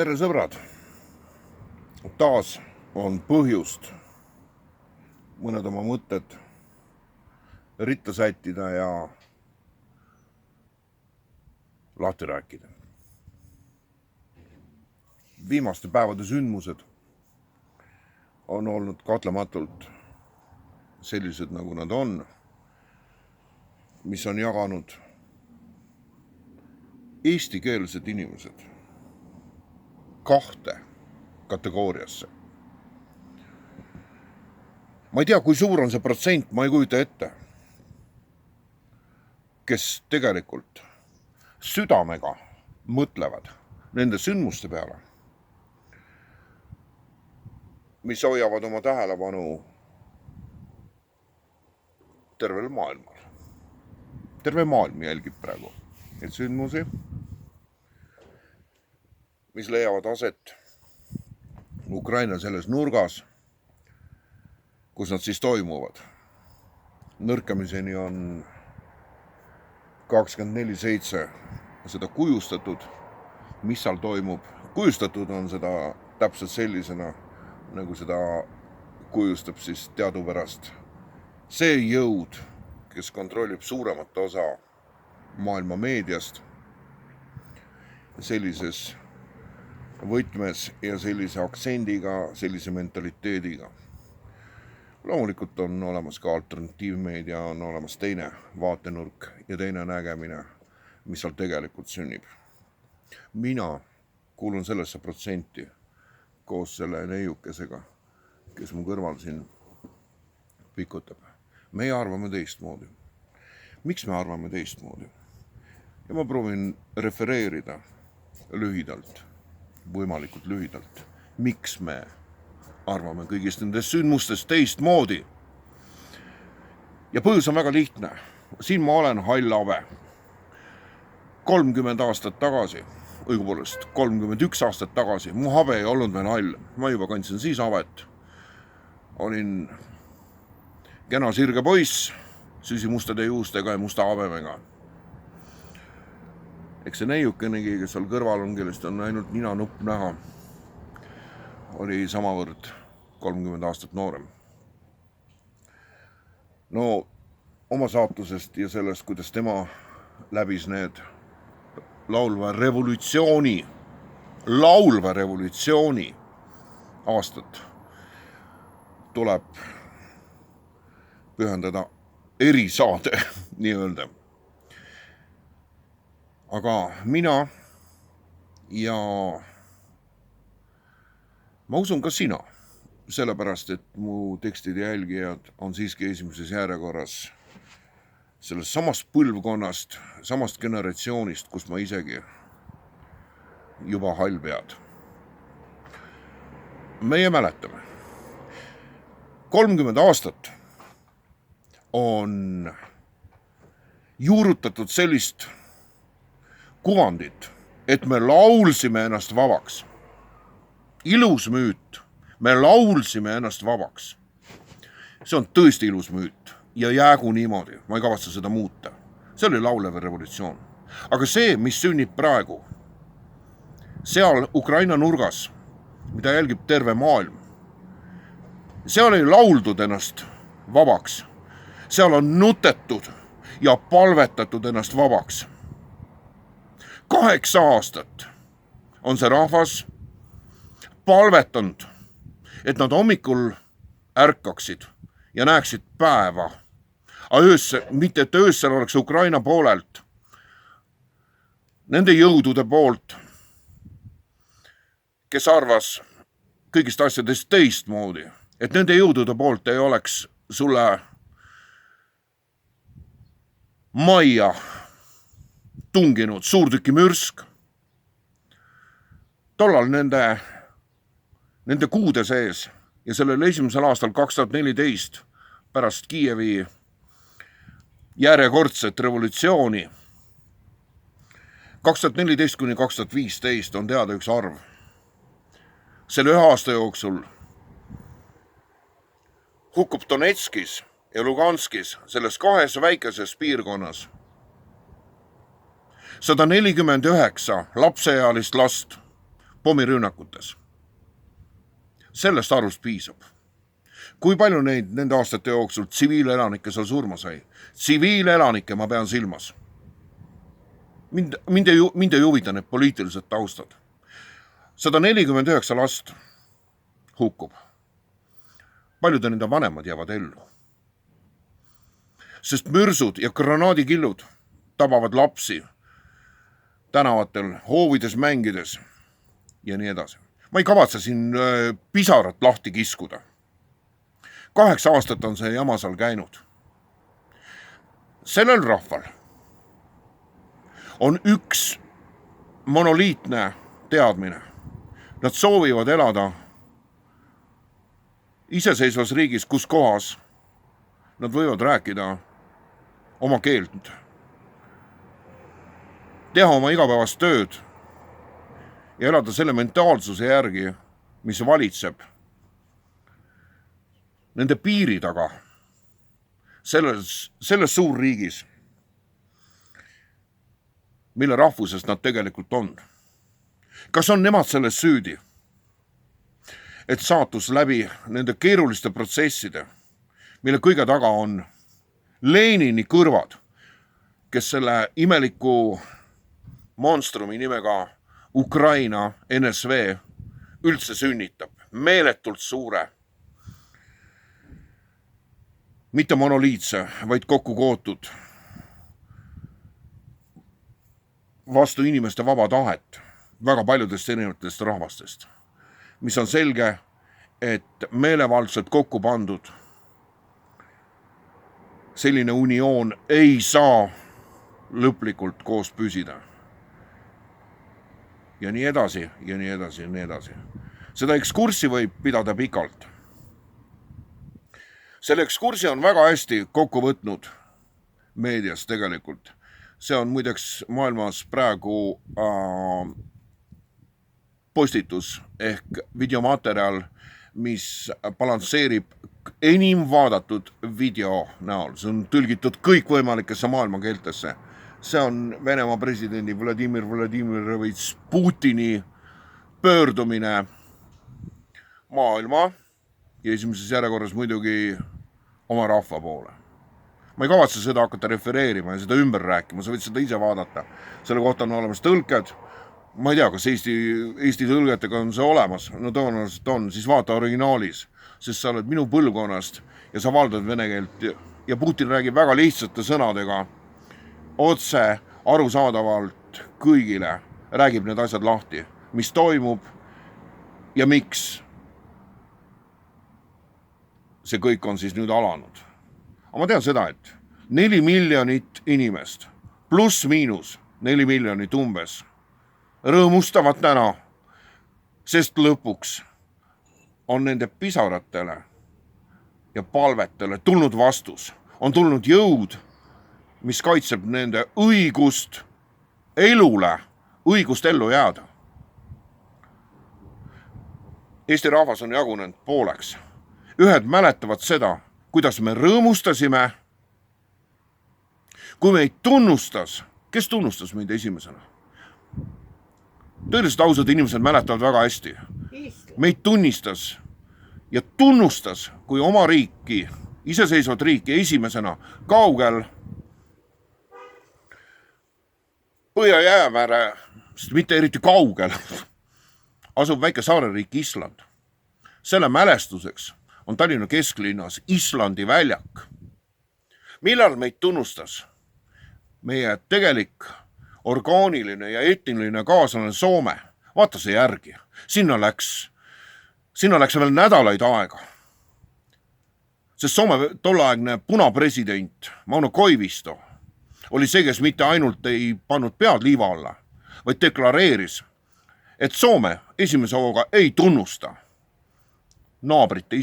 Tere sõbrad! Taas on põhjust mõned oma mõtted ritta sättida ja lahti rääkida. Viimaste päevade sündmused on olnud kahtlematult sellised, nagu nad on, mis on jaganud eestikeelsed inimesed kahte kategooriasse. Ma ei tea, kui suur on see protsent, ma ei kujuta ette, kes tegelikult südamega mõtlevad nende sündmuste peale, mis hoiavad oma tähelepanu tervel maailmal. Terve maailm jälgib praegu neid sündmusi, mis leiavad aset Ukraina selles nurgas, kus nad siis toimuvad. Nõrkamiseni on 24/7 seda kujustatud, mis seal toimub. Kujustatud on seda täpselt sellisena, nagu seda kujustab siis teadupärast see jõud, kes kontrollib suuremat osa maailma meediast sellises võtmes ja sellise aktsendiga, sellise mentaliteediga. Loomulikult on olemas ka alternatiivmeedia, on olemas teine vaatenurk ja teine nägemine, mis seal tegelikult sünnib. Mina kuulun sellesse protsenti koos selle neiukesega, kes mu kõrval siin pikutab. Meie arvame teistmoodi. Miks me arvame teistmoodi? Ja ma proovin refereerida lühidalt, võimalikult lühidalt, miks me arvame kõigist nendest sündmustest teistmoodi. Ja põhjus on väga lihtne. Siin ma olen hall habe. 30 aastat tagasi, õigupoolest 31 aastat tagasi, mu habe ei olnud veel hall. Ma juba kandsin siis habet. Olin kena sirge poiss, süsimustade juustega ja musta habemega. Eks see neiukenegi, kes seal kõrval on, kellest on ainult nina nupp näha, oli samavõrd 30 aastat noorem. No oma saatusest ja sellest, kuidas tema läbis need laulva revolutsiooni aastat, tuleb pühendada erisaade, nii öelda. Aga mina ja ma usun ka sina, sellepärast, et mu tekstide jälgijad on siiski esimeses järjekorras sellest samast põlvkonnast, samast generatsioonist, kus ma isegi juba hall pead. Meie mäletame. 30 aastat on juurutatud sellist kuvandit, et me laulsime ennast vabaks. Ilus müüt. Me laulsime ennast vabaks. See on tõesti ilus müüt ja jäägu niimoodi. Ma ei kavatse seda muuta. See oli laulev revolutsioon. Aga see, mis sünnib praegu, seal Ukraina nurgas, mida jälgib terve maailm, seal ei lauldud ennast vabaks. Seal on nutetud ja palvetatud ennast vabaks. 8 aastat on see rahvas palvetanud, et nad hommikul ärkaksid ja näeksid päeva. Mitte et öössel oleks Ukraina poolelt, nende jõudude poolt, kes arvas kõigist asjadest teistmoodi, et nende jõudude poolt ei oleks sulle majja tunginud suurtükimürsk. Tollal nende kuude sees ja sellel esimesel aastal 2014 pärast Kiievi järjekordset revolutsiooni 2014–2015 on teada üks arv. Selle 1 aasta jooksul hukkub Donetskis ja Luganskis, selles 2 väikeses piirkonnas, 149 lapseealist last pommirünnakutes. Sellest arvust piisab. Kui palju neid nende aastate jooksul tsiviilelanikke seal surma sai? Tsiviilelanikke ma pean silmas. Mind ei huvita need poliitilised taustad. 149 last hukkub. Paljude nende vanemad jäävad ellu. Sest mürsud ja granaadikillud tabavad lapsi tänavatel, hoovides mängides ja nii edasi. Ma ei kavatse siin pisarat lahti kiskuda. 8 aastat on see jama seal käinud. Sellel rahval on üks monoliitne teadmine. Nad soovivad elada iseseisvas riigis, kus kohas nad võivad rääkida oma keelt, teha oma igapäevast tööd ja elada selle mentaalsuse järgi, mis valitseb nende piiri taga, selles suurriigis, mille rahvusest nad tegelikult on. Kas on nemad selles süüdi, et saatus läbi nende keeruliste protsesside, mille kõige taga on Lenini kõrvad, kes selle imeliku monstrumi nimega Ukraina NSV üldse sünnitab, meeletult suure, mitte monoliitse, vaid kokku kootud vastu inimeste vaba tahet väga paljudest erinevatest rahvastest, mis on selge, et meelevaldselt kokku pandud selline unioon ei saa lõplikult koos püsida. Ja nii edasi, ja nii edasi, ja nii edasi. Seda ekskurssi võib pidada pikalt. Selle ekskurssi on väga hästi kokku võtnud meedias tegelikult. See on muideks maailmas praegu postitus ehk videomaterjal, mis balansseerib enim vaadatud video näol. See on tõlgitud kõikvõimalikesse maailmakeeltesse. See on Venemaa presidendi Vladimir Vladimirovitš Putini pöördumine maailma ja esimeses järjekorras muidugi oma rahva poole. Ma ei kavatse seda hakata refereerima ja seda ümber rääkima, sa võid seda ise vaadata. Selle kohta on olemas tõlked. Ma ei tea, kas Eesti tõlgetega on see olemas. No tõenäoliselt on, siis vaata originaalis, sest sa oled minu põlvkonnast ja sa valdad vene keelt ja Putin räägib väga lihtsate sõnadega, otse, arusaadavalt kõigile, räägib need asjad lahti, mis toimub ja miks see kõik on siis nüüd alanud. Aga ma tean seda, et 4 miljonit inimest, pluss miinus 4 miljonit umbes, rõõmustavad täna, sest lõpuks on nende pisaratele ja palvetele tulnud vastus. On tulnud jõud, mis kaitseb nende õigust elule, õigust ellu jääda. Eesti rahvas on jagunenud pooleks. Ühed mäletavad seda, kuidas me rõõmustasime, kui meid tunnustas. Kes tunnustas meid esimesena? Tõeliselt ausad inimesed mäletavad väga hästi. Meid tunnistas ja tunnustas kui oma riiki, iseseisvat riiki esimesena kaugel Põhja-Jäämerest, mitte eriti kaugel, asub väike saareriik Island. Selle mälestuseks on Tallinna kesklinnas Islandi väljak. Millal meid tunnustas? Meie tegelik orgaaniline ja etniline kaaslane Soome. Vaata see järgi. Sinna läks veel nädalaid aega. Sest Soome tolleaegne punapresident Mauno Koivisto oli see, kes mitte ainult ei pannud pead liiva alla, vaid deklareeris, et Soome esimese hooga ei tunnusta naabrite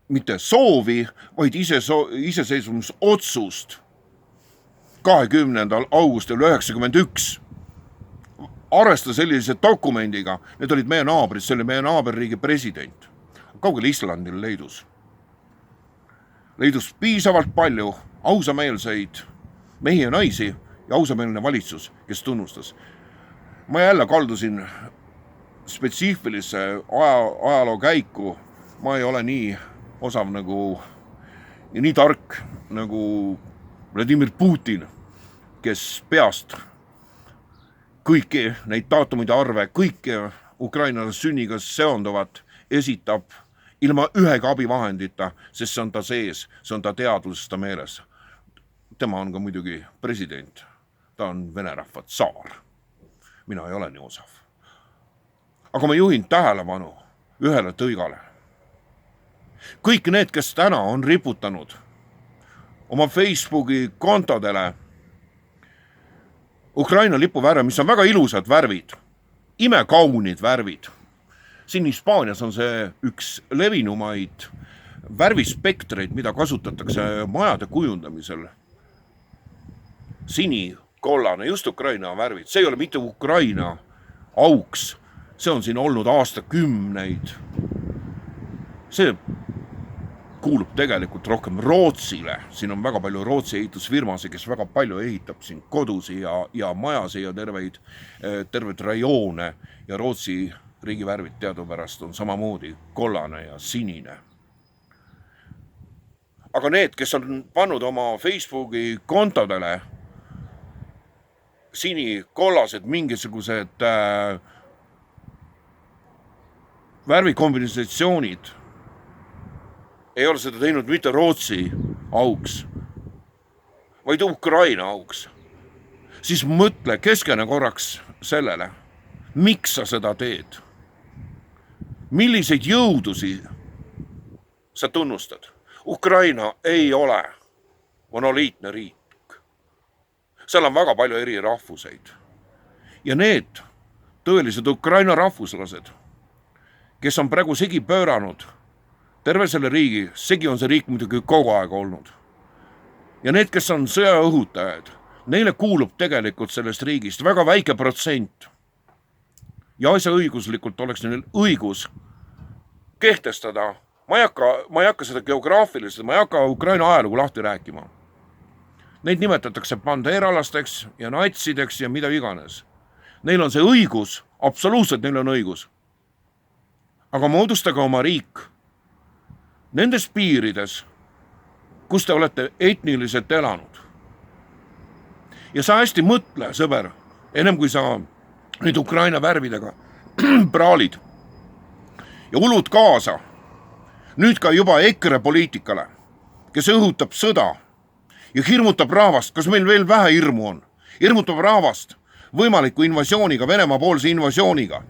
mitte soovi, vaid iseseisvumisotsust 20. augustil 1991. Arvesta sellise dokumendiga, need olid meie naabrid, see oli meie naaberriigi president. Kaugel Islandil leidus piisavalt palju ausameelseid mehi ja naisi ja ausameelne valitsus, kes tunnustas. Ma jälle kaldusin spetsiifilisse ajaloo käiku. Ma ei ole nii osav nagu ja nii tark nagu Vladimir Putin, kes peast kõiki neid daatumide arve, kõike Ukraina sünniga seonduvat esitab ilma ühegi abivahendita, sest see on ta sees, see on ta teadvuses, ta meeles. Tema on ka muidugi president. Ta on vene rahva tsaar. Mina ei ole nii osav. Aga ma juhin tähelepanu ühele tõigale. Kõik need, kes täna on riputanud oma Facebooki kontodele Ukraina lipuvärve, mis on väga ilusad värvid, imekaunid värvid. Siin Hispaanias on see üks levinumaid värvispektreid, mida kasutatakse majade kujundamisel. Sini, kollane, just Ukraina värvid. See ei ole mitte Ukraina auks. See on siin olnud aastakümneid. See kuulub tegelikult rohkem Rootsile. Siin on väga palju Rootsi ehitusfirmasi, kes väga palju ehitab siin kodusi ja majasi ja terved rajoone. Ja Rootsi riigivärvid teadupärast on samamoodi kollane ja sinine. Aga need, kes on pannud oma Facebooki kontodele sinikollased mingisugused värvikombinatsioonid, ei ole seda teinud mitte Rootsi auks, vaid Ukraina auks. Siis mõtle, keskene korraks sellele, miks sa seda teed? Milliseid jõudusi sa tunnustad? Ukraina ei ole monoliitne riik. Seal on väga palju eri rahvuseid. Ja need tõelised Ukraina rahvuslased, kes on praegu segi pööranud terve selle riigi, segi on see riik muidugi kogu aeg olnud. Ja need, kes on sõjaõhutajad, neile kuulub tegelikult sellest riigist väga väike protsent. Ja asjaõiguslikult oleks neil õigus kehtestada. Ma ei hakka seda geograafiliselt, ma ei hakka Ukraina ajalugu lahti rääkima. Neid nimetatakse banderalasteks ja natsideks ja mida iganes. Neil on see õigus, absoluutselt neil on õigus. Aga moodustage oma riik nendes piirides, kus te olete etniliselt elanud. Ja sa hästi mõtle, sõber, ennem kui sa nüüd Ukraina värvidega praalid ja ulud kaasa nüüd ka juba EKRE poliitikale, kes õhutab sõda ja hirmutab rahvast. Kas meil veel vähe hirmu on? Hirmutab rahvast võimaliku invasiooniga, Venemaa poolse invasiooniga.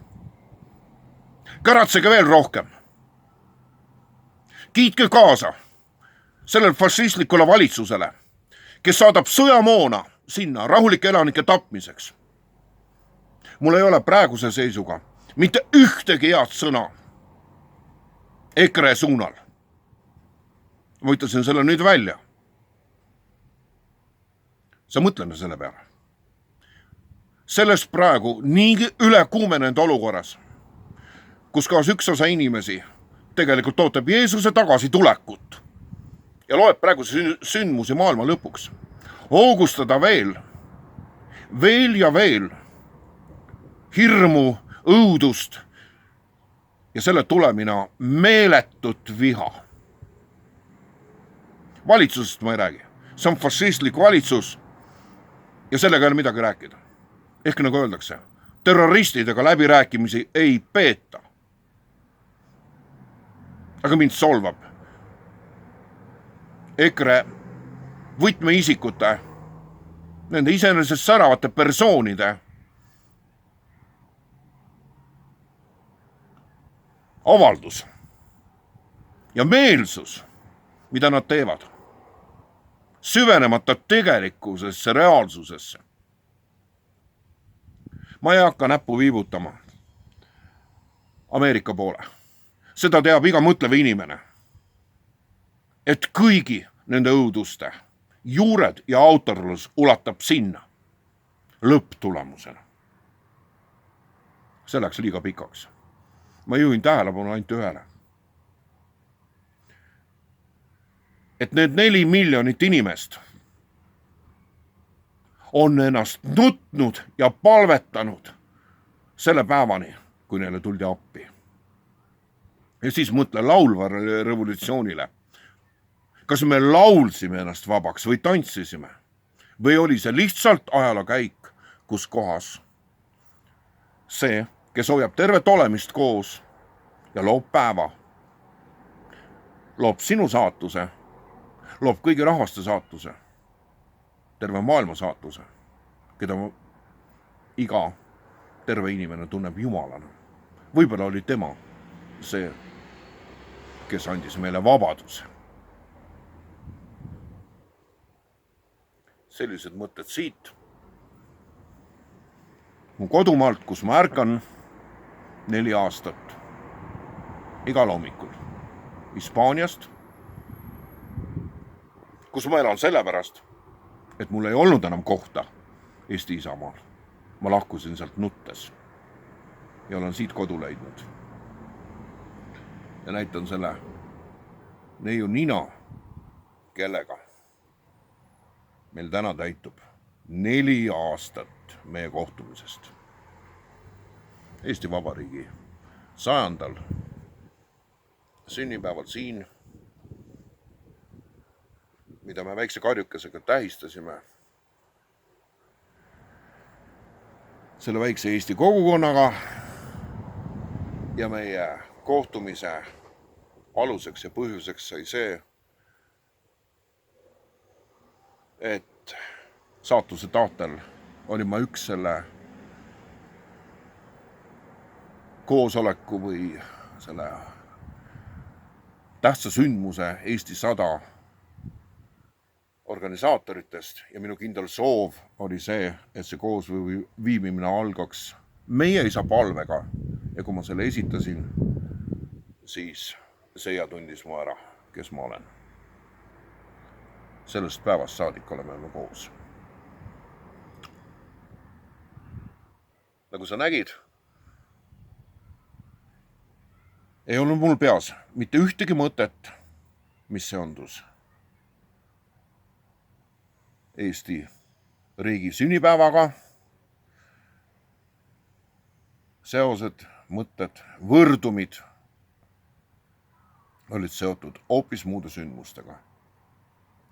Karatsege veel rohkem. Kiitke kaasa sellel fašistlikule valitsusele, kes saadab sõjamoona sinna rahulike elanike tapmiseks. Mul ei ole praeguse seisuga mitte ühtegi head sõna EKRE suunal. Ma ütlesin selle nüüd välja. Sa mõtleme selle peale. Sellest praegu nii ülekuumenenud olukorras, kus kaas üks osa inimesi tegelikult ootab Jeesuse tagasi tulekut ja loeb praegu sündmusi maailma lõpuks, hoogustada veel ja veel hirmu, õudust ja selle tulemina meeletut viha. Valitsusest ma ei räägi. See on fašistlik valitsus ja sellega ei ole midagi rääkida. Ehk nagu öeldakse, terroristidega läbirääkimisi ei peeta. Aga mind solvab EKRE võtmeisikute, nende iseenesest säravate persoonide avaldus ja meelsus, mida nad teevad, süvenemata tegelikkusesse, reaalsusesse. Ma ei hakka näppu viibutama Ameerika poole. Seda teab iga mõtlev inimene, et kõigi nende õuduste juured ja autorlus ulatab sinna lõpptulemusena. See läks liiga pikaks. Ma juhin tähelepanu ainult ühele. Et need 4 miljonit inimest on ennast nutnud ja palvetanud selle päevani, kui neile tuldi appi. Ja siis mõtle laulvale revolutsioonile. Kas me laulsime ennast vabaks või tantsisime? Või oli see lihtsalt ajaloo käik, kus kohas see, kes hoiab tervet olemist koos ja loob päeva, loob sinu saatuse, loob kõigi rahvaste saatuse, terve maailma saatuse, keda iga terve inimene tunneb jumalana. Võib-olla oli tema see, kes andis meile vabaduse. Sellised mõtted siit. Mu kodumaalt, kus ma ärkan 4 aastat igal hommikul. Hispaaniast, kus ma elan sellepärast, et mul ei olnud enam kohta Eesti Isamaal. Ma lahkusin sealt nuttes ja olen siit kodu leidnud. Ja näitan selle neiu nina, kellega meil täna täitub 4 aastat meie kohtumisest. Eesti Vabariigi 100. sünnipäeval siin, mida me väikse karjukesega tähistasime selle väikse Eesti kogukonnaga ja meie kohtumise aluseks ja põhjuseks sai see, et saatuse tahtel olin ma üks selle koosoleku või selle tähtsa sündmuse Eesti 100 organisaatoritest ja minu kindel soov oli see, et see koosviibimine algaks meie isa palvega ja kui ma selle esitasin, siis Seia tundis mu ära, kes ma olen. Sellest päevast saadik oleme me koos. Nagu sa nägid, ei olnud mul peas mitte ühtegi mõtet, mis seondus Eesti riigi sünnipäevaga. Seosed, mõtted, võrdumid olid seotud hoopis muude sündmustega.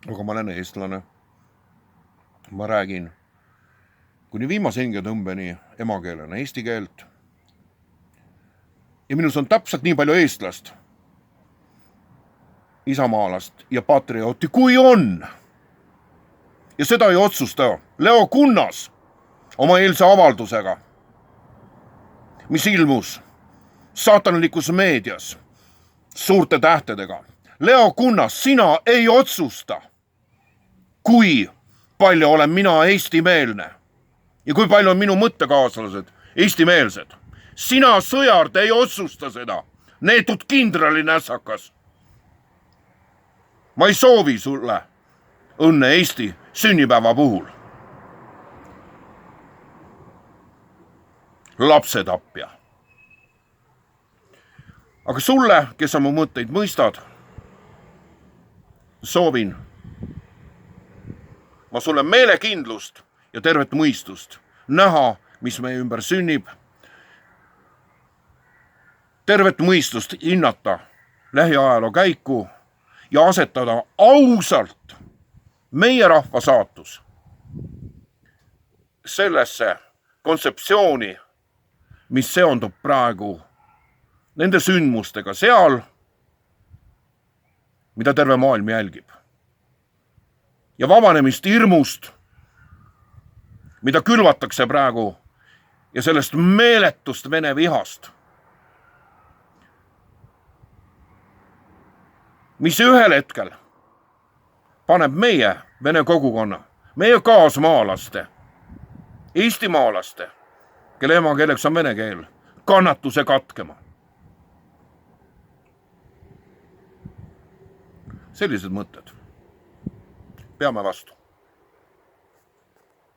Aga ma olen eestlane. Ma räägin kuni viimase hingetõmbeni emakeelena eesti keelt. Ja minus on täpselt nii palju eestlast, isamaalast ja patriooti, kui on. Ja seda ei otsusta Leo Kunnas oma eilse avaldusega, mis ilmus saatanalikus meedias suurte tähtedega. Leo Kunnas, sina ei otsusta, kui palju olen mina eestimeelne ja kui palju on minu mõttekaaslased eestimeelsed. Sina, Sõjard, ei otsusta seda, neetud kindrali nässakas. Ma ei soovi sulle õnne Eesti sünnipäeva puhul. Lapsetapja. Aga sulle, kes sa mu mõtteid mõistad, soovin ma sulle meelekindlust ja tervet mõistust näha, mis meie ümber sünnib, tervet mõistust hinnata lähiajaloo käiku ja asetada ausalt meie rahva saatus sellesse kontseptsiooni, mis seondub praegu nende sündmustega seal, mida terve maailm jälgib. Ja vabanemist hirmust, mida külvatakse praegu ja sellest meeletust Vene vihast, mis ühel hetkel paneb meie Vene kogukonna, meie kaasmaalaste, eestimaalaste, kelle emakeeleks on vene keel, kannatuse katkema. Sellised mõtted. Peame vastu.